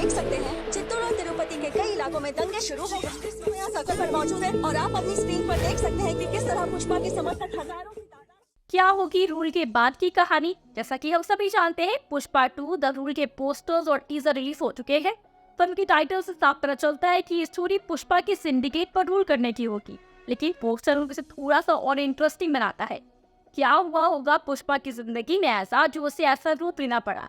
देख सकते हैं चित्तूर और तिरुपति के कई इलाकों में दंगे शुरू हो गए। नया सर्कल पर मौजूद है और आप अपनी स्क्रीन पर देख सकते हैं कि किस तरह पुष्पा के समर्थक हजारों की तादाद। क्या होगी रूल के बाद की कहानी? जैसा कि हम सभी जानते हैं, पुष्पा 2 द रूल के पोस्टर्स और टीजर रिलीज हो चुके हैं। फिल्म की टाइटल से साफ पता चलता है कि ये स्टोरी पुष्पा की सिंडिकेट पर रूल करने की होगी, लेकिन पोस्टर उसे थोड़ा सा और इंटरेस्टिंग बनाता है। क्या हुआ होगा पुष्पा की जिंदगी में ऐसा जो उसे ऐसा रूप लेना पड़ा?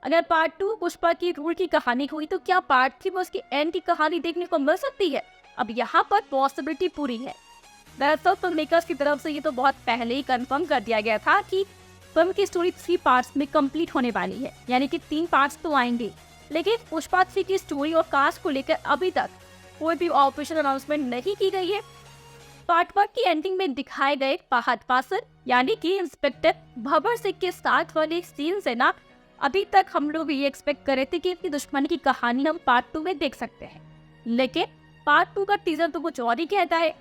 अगर पार्ट 2 पुष्पा की रूल की कहानी हुई तो क्या पार्ट 3 में उसकी एंड की कहानी देखने को मिल सकती है? अब यहाँ पर पॉसिबिलिटी पूरी है। दरअसल फिल्म मेकर्स की तरफ से ये तो बहुत पहले ही कंफर्म कर दिया गया था कि फिल्म की स्टोरी 3 पार्ट्स में कंप्लीट होने वाली है, यानी कि 3 पार्ट्स तो आएंगे। लेकिन पुष्पा 3 की स्टोरी और कास्ट को लेकर अभी तक कोई भी ऑफिशियल अनाउंसमेंट नहीं की गई है। पार्ट 1 की एंडिंग में दिखाए गए फहद फासिल यानी कि इंस्पेक्टर भबर सिंह के साथ वाले सीन से ना अभी तक हम लोग ये एक्सपेक्ट कर रहे थे कि इनकी दुश्मनी की कहानी हम पार्ट 2 में देख सकते हैं, लेकिन पार्ट 2 का टीजर तो कुछ और ही कहता है।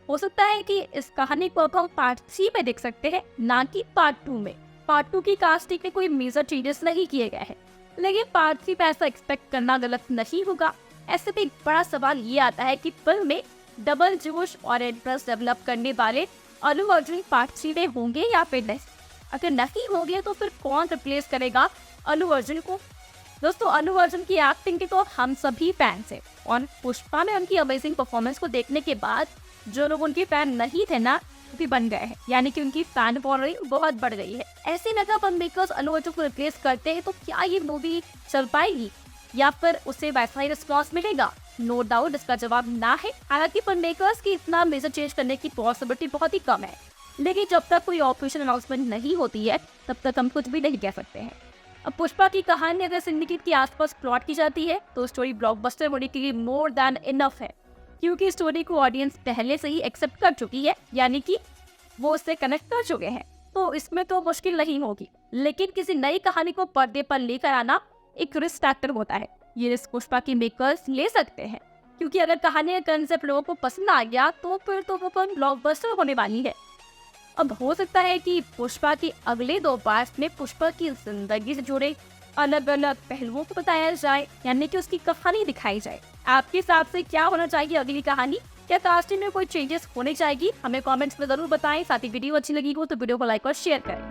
हो सकता है कि इस कहानी को अब हम पार्ट 3 में देख सकते हैं, ना कि पार्ट 2 में। पार्ट 2 की कास्टिंग में कोई मेजर चेंजेस नहीं किए गए हैं, लेकिन पार्ट 3 में ऐसा एक्सपेक्ट करना गलत नहीं होगा। ऐसे में एक बड़ा सवाल ये आता है कि फिल्म में डबल जोश और इंटरेस्ट डेवलप करने वाले अल्लू अर्जुन पार्ट 3 में होंगे या फिर नहीं। अगर नहीं होंगे तो फिर कौन रिप्लेस करेगा अल्लू अर्जुन को? दोस्तों, अल्लू अर्जुन की एक्टिंग के तो हम सभी फैंस हैं, और पुष्पा में उनकी अमेजिंग परफॉर्मेंस को देखने के बाद जो लोग उनके फैन नहीं थे ना, भी बन गए हैं, यानी कि उनकी फैन फॉलोइंग बहुत बढ़ गई है। ऐसे में अगर फिल्म मेकर्स अल्लू अर्जुन को रिप्लेस करते हैं तो क्या ये मूवी चल पाएगी या फिर उसे वैसा ही रिस्पॉन्स मिलेगा? नो डाउट इसका जवाब ना है। हालांकि फिल्म मेकर्स की इतना मेजर चेंज करने की पॉसिबिलिटी बहुत ही कम है, लेकिन जब तक कोई ऑफिशियल अनाउंसमेंट नहीं होती है तब तक हम कुछ भी नहीं कह सकते हैं। अब पुष्पा की कहानी अगर सिंडिकेट के आसपास प्लॉट की जाती है तो स्टोरी ब्लॉकबस्टर होने के लिए मोर देन इनफ है, क्योंकि स्टोरी को ऑडियंस पहले से ही एक्सेप्ट कर चुकी है, यानी कि वो उससे कनेक्ट कर चुके हैं, तो इसमें तो मुश्किल नहीं होगी। लेकिन किसी नई कहानी को पर्दे पर लेकर आना एक रिस्क फैक्टर होता है। ये रिस्क पुष्पा की मेकर्स ले सकते हैं, क्योंकि अगर कहानी का कंसेप्ट लोगों को पसंद आ गया तो फिर तो वो फिल्म ब्लॉकबस्टर होने वाली है। अब हो सकता है कि पुष्पा के अगले 2 पार्ट्स में पुष्पा की जिंदगी से जुड़े अलग अलग पहलुओं को बताया जाए, यानी कि उसकी कहानी दिखाई जाए। आपके हिसाब से क्या होना चाहिए अगली कहानी? क्या कास्टिंग में कोई चेंजेस होने चाहिए? हमें कमेंट्स में जरूर बताएं। साथ ही वीडियो अच्छी लगी हो तो वीडियो को लाइक और शेयर करें।